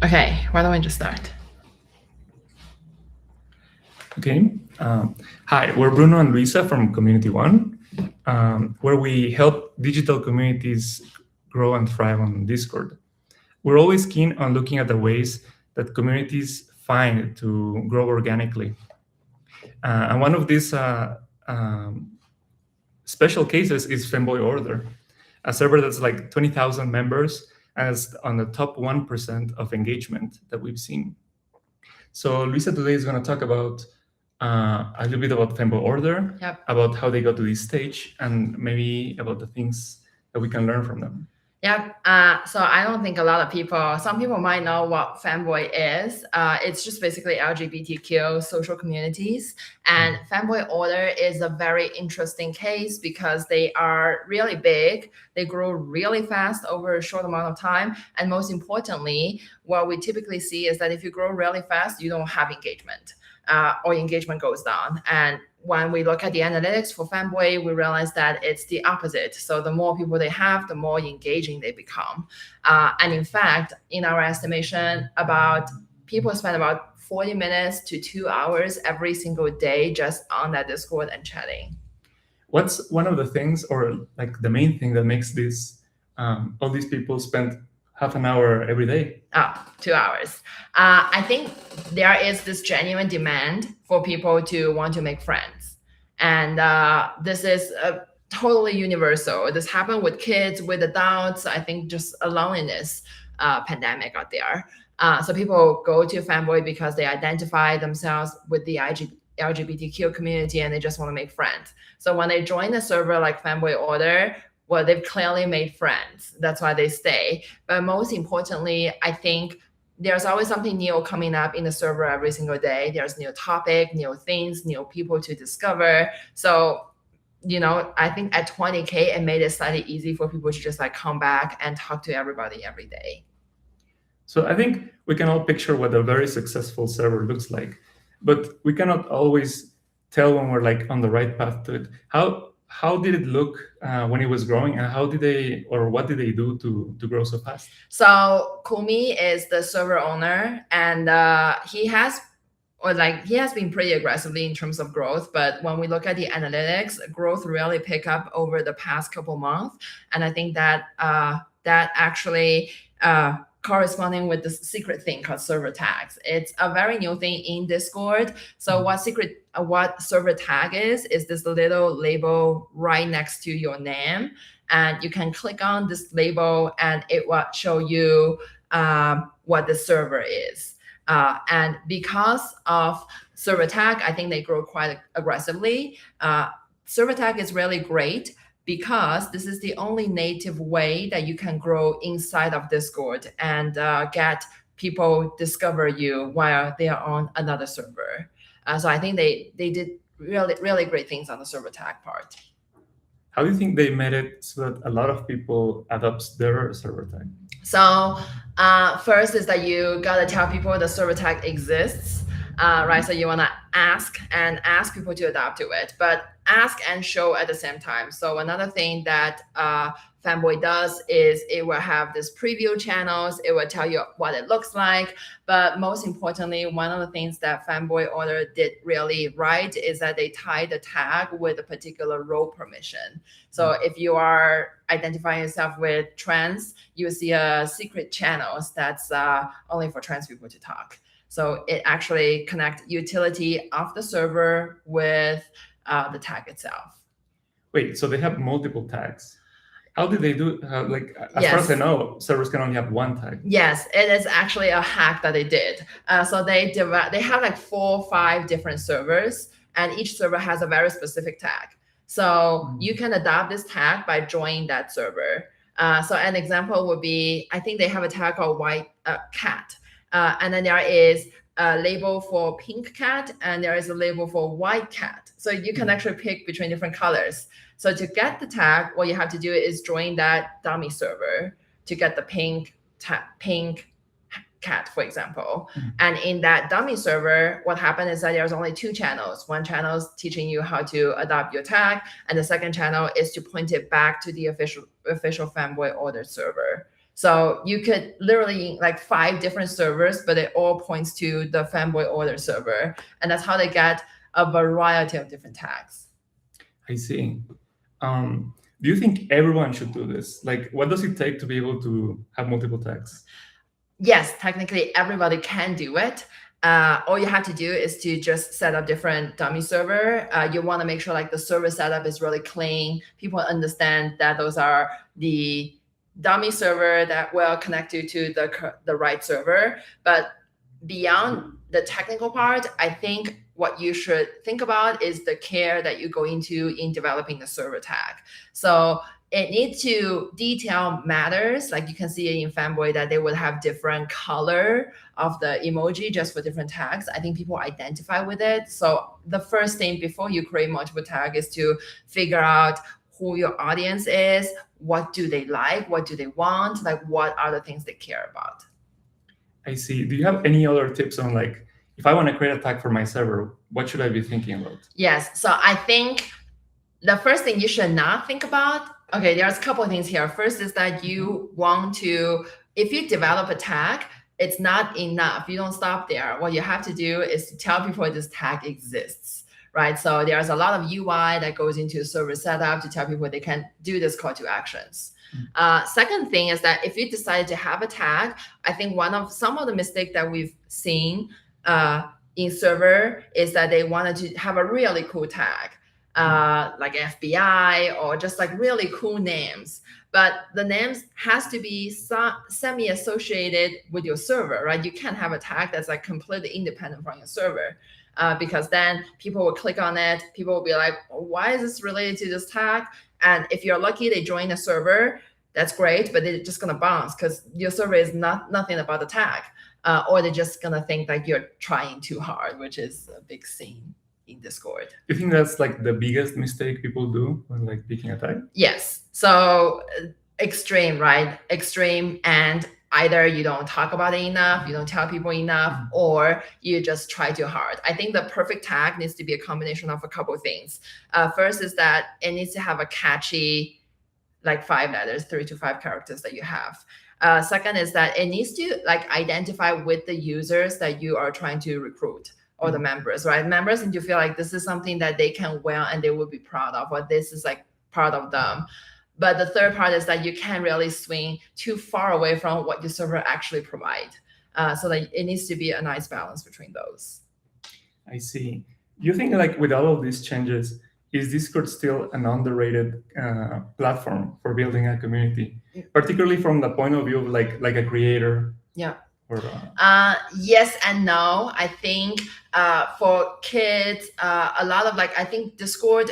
Okay, why don't we just start? Okay. Hi, we're Bruno and Luisa from Community One, where we help digital communities grow and thrive on Discord. We're always keen on looking at the ways that communities find to grow organically. And one of these special cases is Femboy Order, a server that's like 20,000 members and is on the top 1% of engagement that we've seen. So Luisa today is going to talk about a little bit about Femboy Order, about how they got to this stage, and maybe about the things that we can learn from them. Yeah, so I don't think some people might know what Femboy is. It's just basically LGBTQ social communities. And Femboy Order is a very interesting case because they are really big. They grow really fast over a short amount of time. And most importantly, what we typically see is that if you grow really fast, you don't have engagement. Or engagement goes down. And when we look at the analytics for Femboy, we realize that it's the opposite. So the more people they have, the more engaging they become. And in fact, in our estimation, people spend about 40 minutes to 2 hours every single day just on that Discord and chatting. What's one of the things, or like the main thing that makes this all these people spend half an hour every day? 2 hours. I think there is this genuine demand for people to want to make friends. And this is totally universal. This happened with kids, with adults. I think just a loneliness pandemic out there. So people go to Femboy because they identify themselves with the LGBTQ community and they just want to make friends. So when they join a server like Femboy Order, well, they've clearly made friends. That's why they stay. But most importantly, I think there's always something new coming up in the server every single day. There's new topic, new things, new people to discover. So, I think at 20K, it made it slightly easy for people to just like come back and talk to everybody every day. So I think we can all picture what a very successful server looks like, but we cannot always tell when we're like on the right path to it. How did it look when it was growing, and what did they do to grow so fast? So Kumi is the server owner, and he has been pretty aggressively in terms of growth. But when we look at the analytics, growth really picked up over the past couple months, and I think that that actually corresponding with the secret thing called server tags. It's a very new thing in Discord. So what server tag is this little label right next to your name. And you can click on this label and it will show you what the server is. And because of server tag, I think they grow quite aggressively. Server tag is really great because this is the only native way that you can grow inside of Discord and get people discover you while they are on another server. So I think they did really, really great things on the server tag part. How do you think they made it so that a lot of people adopt their server tag? So first is that you gotta tell people the server tag exists. Right, so you want to ask people to adapt to it, but ask and show at the same time. So another thing that Femboy does is it will have this preview channels. It will tell you what it looks like. But most importantly, one of the things that Femboy Order did really right is that they tie the tag with a particular role permission. So if you are identifying yourself with trans, you will see a secret channels that's only for trans people to talk. So it actually connects utility of the server with the tag itself. Wait, so they have multiple tags. How did they do? As far as I know, servers can only have one tag. Yes, it is actually a hack that they did. So they have like 4 or 5 different servers, and each server has a very specific tag. So you can adopt this tag by joining that server. So an example would be, I think they have a tag called white cat. And then there is a label for pink cat, and there is a label for white cat. So you can actually pick between different colors. So to get the tag, what you have to do is join that dummy server to get the pink cat, for example. And in that dummy server, what happened is that there's only 2 channels. One channel is teaching you how to adopt your tag, and the second channel is to point it back to the official Femboy Order server. So you could literally like 5 different servers, but it all points to the Femboy order server. And that's how they get a variety of different tags. I see. Do you think everyone should do this? Like, what does it take to be able to have multiple tags? Yes, technically everybody can do it. All you have to do is to just set up different dummy server. You want to make sure like the server setup is really clean. People understand that those are the dummy server that will connect you to the right server. But beyond the technical part, I think what you should think about is the care that you go into in developing the server tag. So it needs to detail matters. Like you can see in Femboy that they would have different color of the emoji just for different tags. I think people identify with it. So the first thing before you create multiple tag is to figure out who your audience is, what do they like, what do they want, like what are the things they care about. I see. Do you have any other tips on like, if I want to create a tag for my server, what should I be thinking about? Yes. So I think the first thing you should not think about, okay, there's a couple of things here. First is that you want to, if you develop a tag, it's not enough. You don't stop there. What you have to do is to tell people this tag exists, right? So there's a lot of UI that goes into server setup to tell people they can do this call to actions. Second thing is that if you decide to have a tag, I think some of the mistakes that we've seen in server is that they wanted to have a really cool tag, like FBI or just like really cool names. But the names has to be semi-associated with your server, right? You can't have a tag that's like completely independent from your server. Because then people will click on it. People will be like, why is this related to this tag? And if you're lucky, they join a server, that's great, but they're just gonna bounce because your server is nothing about the tag. Or they're just gonna think that you're trying too hard, which is a big scene in Discord. Do you think that's like the biggest mistake people do when like picking a tag? Yes. So extreme, right? Extreme, and either you don't talk about it enough, you don't tell people enough, or you just try too hard. I think the perfect tag needs to be a combination of a couple of things. First is that it needs to have a catchy, like 5 letters, 3 to 5 characters that you have. Second is that it needs to like identify with the users that you are trying to recruit, or the members, right? Members need to feel like this is something that they can wear and they will be proud of, or this is like part of them. But the third part is that you can't really swing too far away from what your server actually provide. So that it needs to be a nice balance between those. I see. Do you think like with all of these changes, is Discord still an underrated platform for building a community, particularly from the point of view of like a creator? Yeah. Or, yes and no. I think for kids, a lot of like, I think Discord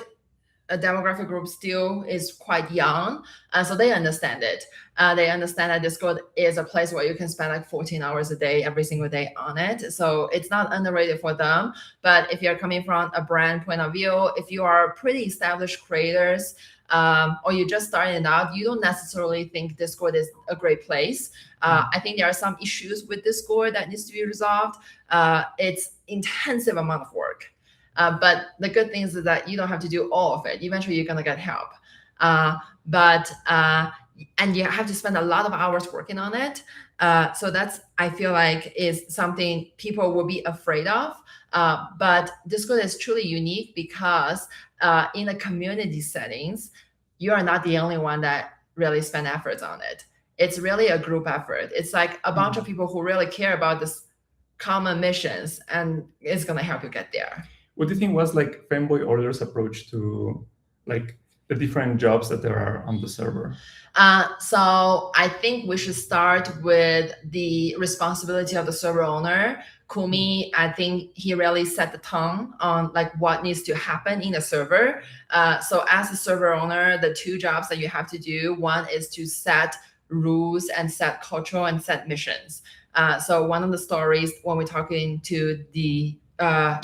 demographic group still is quite young, so they understand it. They understand that Discord is a place where you can spend like 14 hours a day, every single day on it. So it's not underrated for them. But if you're coming from a brand point of view, if you are pretty established creators, or you're just starting out, you don't necessarily think Discord is a great place. I think there are some issues with Discord that needs to be resolved. It's intensive amount of work. But the good thing is that you don't have to do all of it. Eventually, you're gonna get help. And you have to spend a lot of hours working on it. So that's, I feel like, is something people will be afraid of. But Discord is truly unique because in the community settings, you are not the only one that really spend efforts on it. It's really a group effort. It's like a bunch of people who really care about this common missions, and it's gonna help you get there. What do you think was like Femboy Order's approach to like the different jobs that there are on the server? So I think we should start with the responsibility of the server owner. Kumi, I think he really set the tone on like what needs to happen in the server. So as a server owner, the 2 jobs that you have to do, one is to set rules and set culture and set missions. So one of the stories when we're talking to the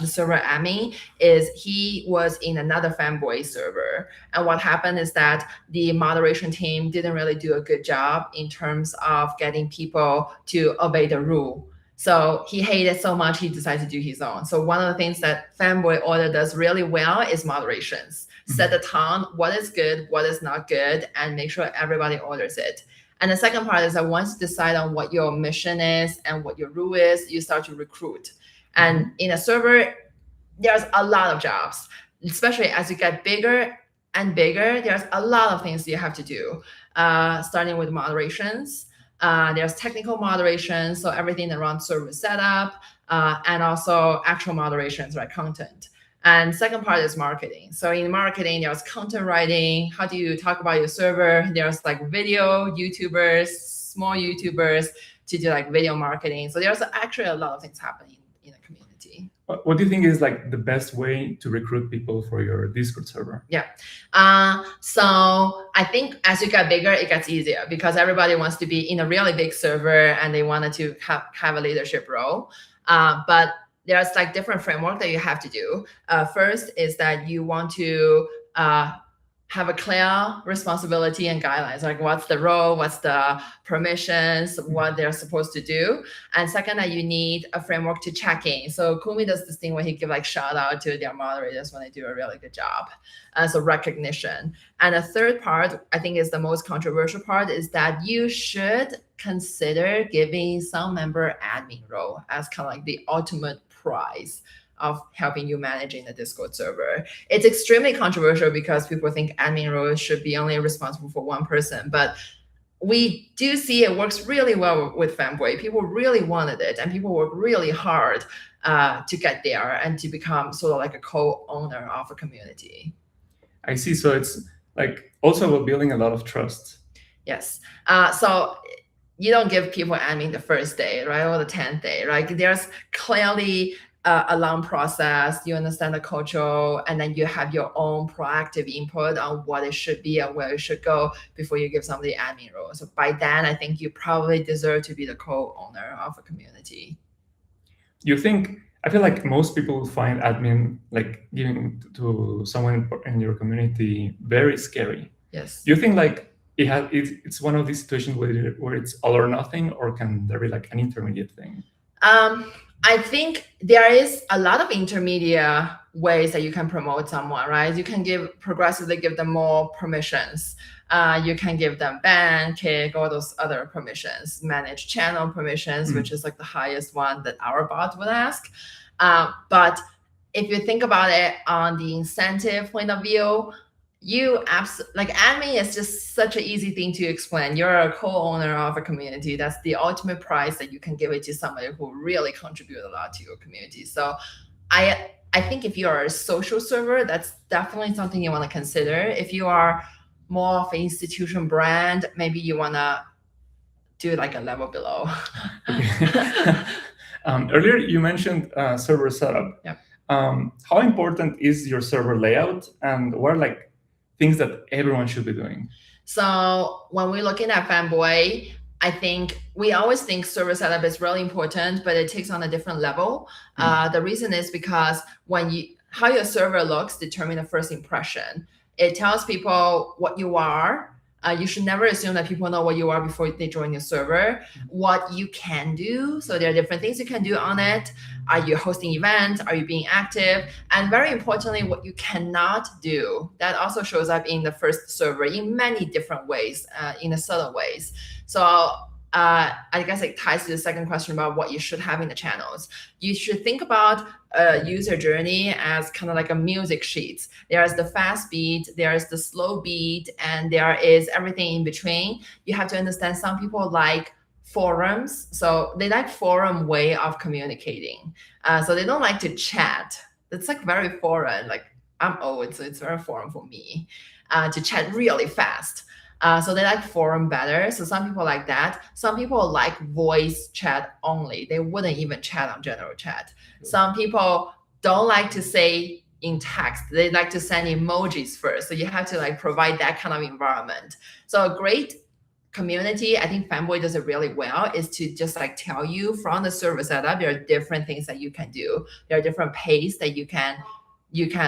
server admin is he was in another Femboy server. And what happened is that the moderation team didn't really do a good job in terms of getting people to obey the rule. So he hated so much, he decided to do his own. So one of the things that Femboy Order does really well is moderations. Set the tone, what is good, what is not good, and make sure everybody orders it. And the second part is that once you decide on what your mission is and what your rule is, you start to recruit. And in a server, there's a lot of jobs, especially as you get bigger and bigger. There's a lot of things you have to do, starting with moderations. There's technical moderations, so everything around server setup, and also actual moderations, right? Content. And second part is marketing. So in marketing, there's content writing. How do you talk about your server? There's like video YouTubers, small YouTubers to do like video marketing. So there's actually a lot of things happening in the community. What do you think is like the best way to recruit people for your Discord server? Yeah. So I think as you get bigger, it gets easier because everybody wants to be in a really big server and they wanted to have a leadership role. But there's like different framework that you have to do. First is that you want to have a clear responsibility and guidelines, like what's the role, what's the permissions, what they're supposed to do. And second, that you need a framework to check in. So Kumi does this thing where he give like shout out to their moderators when they do a really good job. So recognition. And the third part, I think is the most controversial part, is that you should consider giving some member admin role as kind of like the ultimate prize of helping you managing the Discord server. It's extremely controversial because people think admin roles should be only responsible for one person, but we do see it works really well with Femboy. People really wanted it, and people work really hard to get there and to become sort of like a co-owner of a community. I see. So it's like also about building a lot of trust. Yes. So you don't give people admin the first day, right, or the 10th day, right? There's clearly a long process. You understand the culture, and then you have your own proactive input on what it should be and where it should go before you give somebody admin role. So by then, I think you probably deserve to be the co-owner of a community. You think? I feel like most people find admin, like giving to someone in your community, very scary. Yes. Do you think like it's one of these situations where it's all or nothing, or can there be like an intermediate thing? I think there is a lot of intermediate ways that you can promote someone, right? You can progressively give them more permissions. You can give them ban, kick, all those other permissions, manage channel permissions, which is like the highest one that our bot would ask. But if you think about it on the incentive point of view, like admin is just such an easy thing to explain. You're a co-owner of a community. That's the ultimate prize that you can give it to somebody who really contribute a lot to your community. So I think if you are a social server, that's definitely something you want to consider. If you are more of an institution brand, maybe you want to do like a level below. Earlier you mentioned server setup. Yeah. How important is your server layout, and what are like things that everyone should be doing? So when we're looking at Femboy, I think we always think server setup is really important, but it takes on a different level. The reason is because how your server looks determines the first impression. It tells people what you are. You should never assume that people know what you are before they join your server. What you can do, so there are different things you can do on it. Are you hosting events? Are you being active? And very importantly, what you cannot do. That also shows up in the first server in many different ways, in a subtle ways. So I guess it ties to the second question about what you should have in the channels. You should think about a user journey as kind of like a music sheet. There's the fast beat, there's the slow beat, and there is everything in between. You have to understand some people like forums. So they like forum way of communicating. So they don't like to chat. It's like very foreign. Like I'm old, so it's very foreign for me to chat really fast. So they like forum better. So some people like that. Some people like voice chat only. They wouldn't even chat on general chat. Some people don't like to say in text. They like to send emojis first. So you have to like provide that kind of environment. So a great community, I think Femboy does it really well, is to just like tell you from the server setup, there are different things that you can do. There are different pace that you can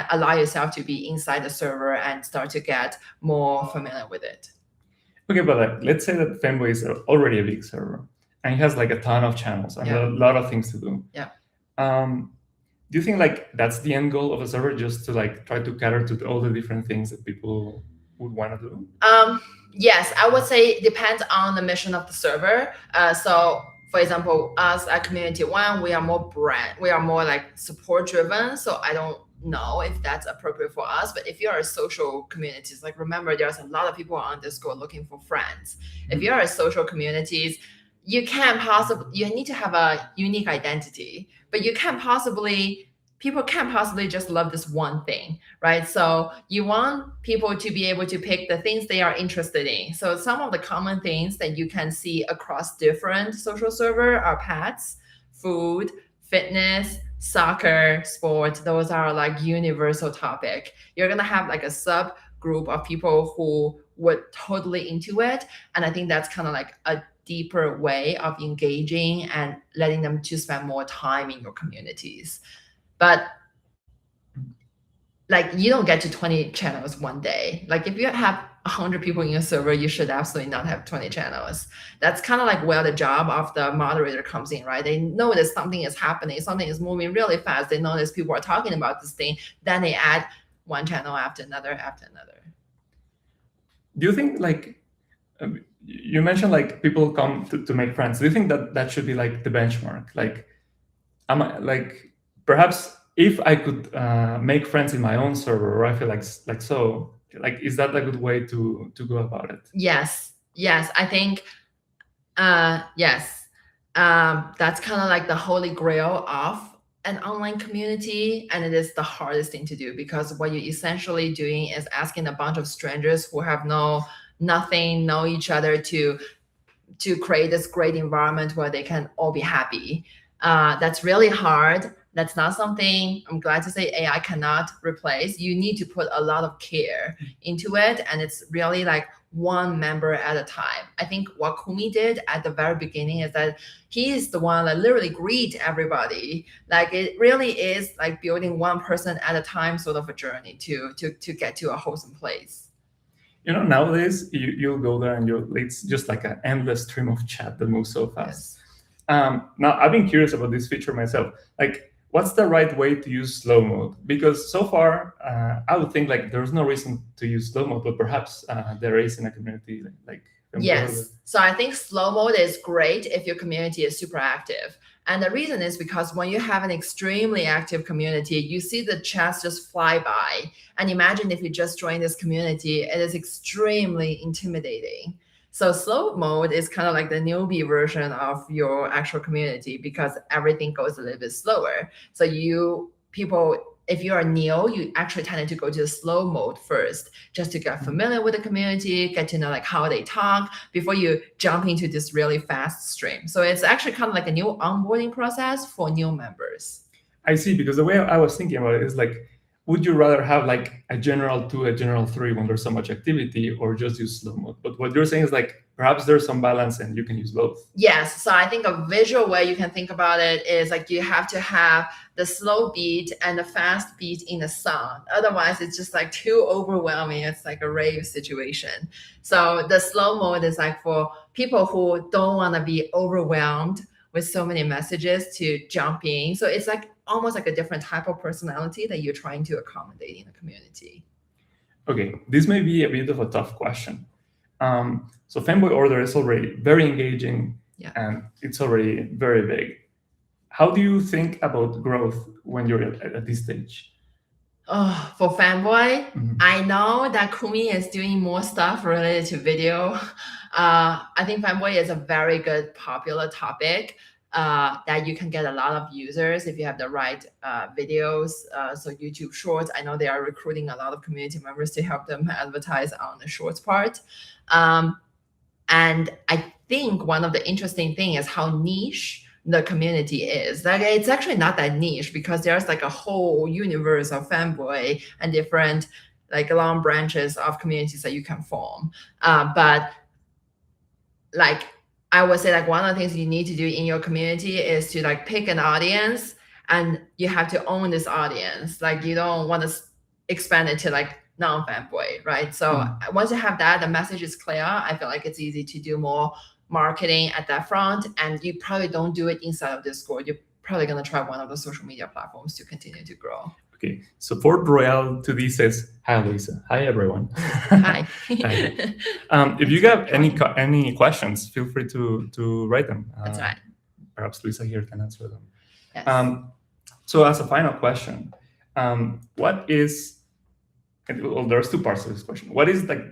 allow yourself to be inside the server and start to get more familiar with it. Okay, but like, let's say that Femboy is already a big server and it has like a ton of channels and a lot of things to do. Yeah. Do you think like that's the end goal of a server, just to like try to cater to all the different things that people would want to do? Yes, I would say it depends on the mission of the server. So for example, us at Community One, we are more like support driven. So I don't know if that's appropriate for us. But if you are a social communities, like remember, there's a lot of people on Discord looking for friends. If you are a social communities, you need to have a unique identity, but people can't possibly just love this one thing, right? So you want people to be able to pick the things they are interested in. So some of the common things that you can see across different social server are pets, food, fitness, soccer, sport. Those are like universal topic. You're gonna have like a subgroup of people who would totally into it. And I think that's kind of like a deeper way of engaging and letting them to spend more time in your communities. But like you don't get to 20 channels one day. Like if you have 100 people in your server, you should absolutely not have 20 channels. That's kind of like where the job of the moderator comes in, right? They notice something is happening, something is moving really fast. They notice people are talking about this thing. Then they add one channel after another after another. Do you think like you mentioned like people come to make friends? Do you think that should be like the benchmark? Like, perhaps if I could make friends in my own server, or I feel like is that a good way to go about it? Yes, I think yes. That's kind of like the holy grail of an online community, and it is the hardest thing to do because what you're essentially doing is asking a bunch of strangers who have know each other to create this great environment where they can all be happy. That's really hard. That's not something I'm glad to say AI cannot replace. You need to put a lot of care into it, and it's really like one member at a time. I think what Kumi did at the very beginning is that he is the one that literally greet everybody. Like it really is like building one person at a time sort of a journey to get to a wholesome place. You know, nowadays you'll go there and it's just like an endless stream of chat that moves so fast. Yes. Now I've been curious about this feature myself. Like, what's the right way to use slow mode? Because so far, I would think like there's no reason to use slow mode, but perhaps there is in a community like Femboy. Yes. So I think slow mode is great if your community is super active. And the reason is because when you have an extremely active community, you see the chats just fly by. And imagine if you just join this community, it is extremely intimidating. So slow mode is kind of like the newbie version of your actual community because everything goes a little bit slower. So if you are new, you actually tend to go to the slow mode first, just to get familiar with the community, get to know like how they talk before you jump into this really fast stream. So it's actually kind of like a new onboarding process for new members. I see, because the way I was thinking about it is like, would you rather have like a general 2, a general 3 when there's so much activity, or just use slow mode? But what you're saying is like, perhaps there's some balance and you can use both. Yes. So I think a visual way you can think about it is like you have to have the slow beat and the fast beat in the song. Otherwise, it's just like too overwhelming. It's like a rave situation. So the slow mode is like for people who don't want to be overwhelmed with so many messages to jump in. So it's like almost like a different type of personality that you're trying to accommodate in the community. Okay, this may be a bit of a tough question. So Femboy Order is already very engaging, and it's already very big. How do you think about growth when you're at this stage? Oh, for Femboy, I know that Kumi is doing more stuff related to video. I think Femboy is a very good popular topic that you can get a lot of users if you have the right videos. So YouTube Shorts, I know they are recruiting a lot of community members to help them advertise on the Shorts part. And I think one of the interesting things is how niche the community is. Like it's actually not that niche because there's like a whole universe of Femboy and different like long branches of communities that you can form. But like I would say like one of the things you need to do in your community is to like pick an audience, and you have to own this audience. Like you don't want to expand it to like non-Femboy, right? So once you have that, the message is clear. I feel like it's easy to do more marketing at that front, and you probably don't do it inside of Discord. You're probably going to try one of the social media platforms to continue to grow. Okay, so Fort Royale 2D says, hi, Luisa. Hi, everyone. Hi. Hi. If you have any questions, feel free to write them. That's right. Perhaps Luisa here can answer them. Yes. So as a final question, what is, well, there's two parts to this question. What is like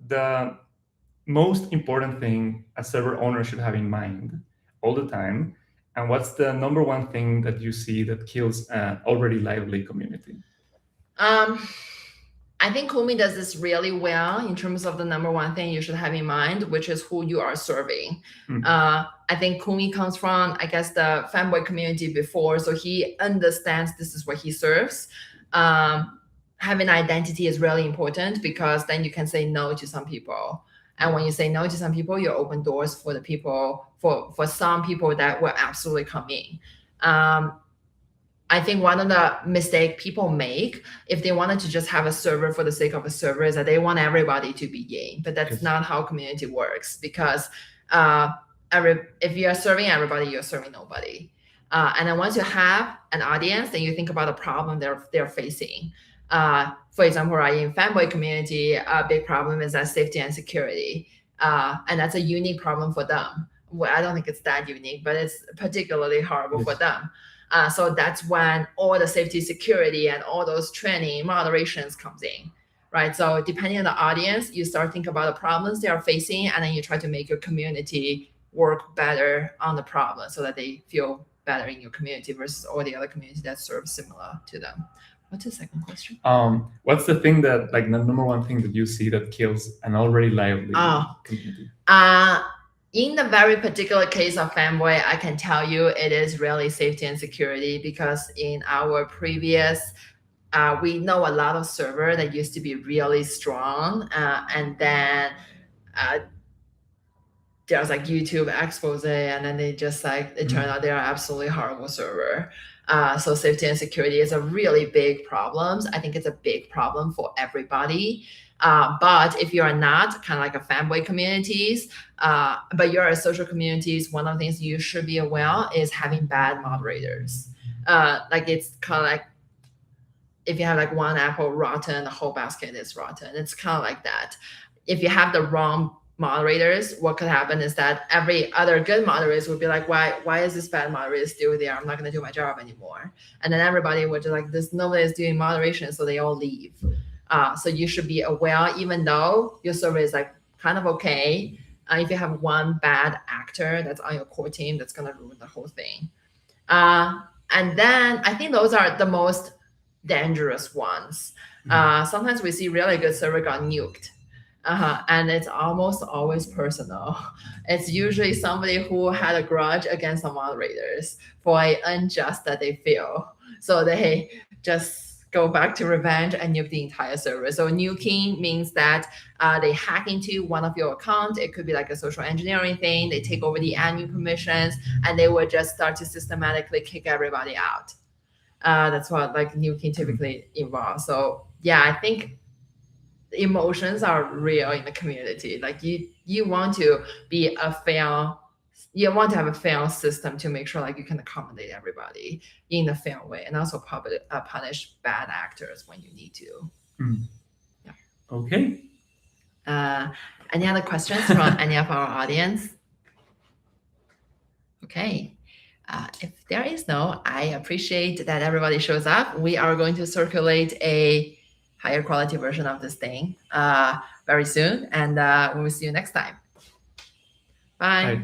the most important thing a server owner should have in mind all the time? And what's the number one thing that you see that kills an already lively community? I think Kumi does this really well in terms of the number one thing you should have in mind, which is who you are serving. I think Kumi comes from, I guess, the Femboy community before, so he understands this is what he serves. Having identity is really important because then you can say no to some people. And when you say no to some people, you open doors for the people, for some people that will absolutely come in. I think one of the mistakes people make, if they wanted to just have a server for the sake of a server, is that they want everybody to be in. But that's not how community works, because if you are serving everybody, you're serving nobody. And then once you have an audience, then you think about the problem they're facing. For example, right, in Femboy community, a big problem is that safety and security. And that's a unique problem for them. Well, I don't think it's that unique, but it's particularly horrible for them. So that's when all the safety, security, and all those training moderations comes in, right? So depending on the audience, you start thinking about the problems they are facing, and then you try to make your community work better on the problem so that they feel better in your community versus all the other communities that serve similar to them. What's the second question? What's the thing that, like, the number one thing that you see that kills an already lively community? In the very particular case of Femboy, I can tell you it is really safety and security, because in our previous, we know a lot of server that used to be really strong, and then there's like YouTube expose, and then they just like, it turned out they're absolutely horrible server. So safety and security is a really big problem. I think it's a big problem for everybody. But if you are not kind of like a Femboy communities, but you're a social communities, one of the things you should be aware is having bad moderators. Like it's kind of like, if you have like one apple rotten, the whole basket is rotten. It's kind of like that. If you have the wrong moderators, what could happen is that every other good moderators would be like, why is this bad moderator still there? I'm not going to do my job anymore. And then everybody would just like, this, nobody is doing moderation, so they all leave. So you should be aware, even though your server is like kind of okay, if you have one bad actor that's on your core team, that's going to ruin the whole thing. And then I think those are the most dangerous ones. Sometimes we see really good server got nuked. And it's almost always personal. It's usually somebody who had a grudge against the moderators for an unjust that they feel. So they just go back to revenge and nuke the entire server. So nuking means that they hack into one of your accounts. It could be like a social engineering thing. They take over the admin permissions, and they would just start to systematically kick everybody out. That's what like nuking typically involves. So yeah, I think emotions are real in the community. Like you want to be you want to have a fair system to make sure like you can accommodate everybody in a fair way, and also punish bad actors when you need to. Yeah. Okay. Any other questions from any of our audience? Okay. If there is no, I appreciate that everybody shows up. We are going to circulate a higher quality version of this thing very soon, and we will see you next time. Bye. Bye.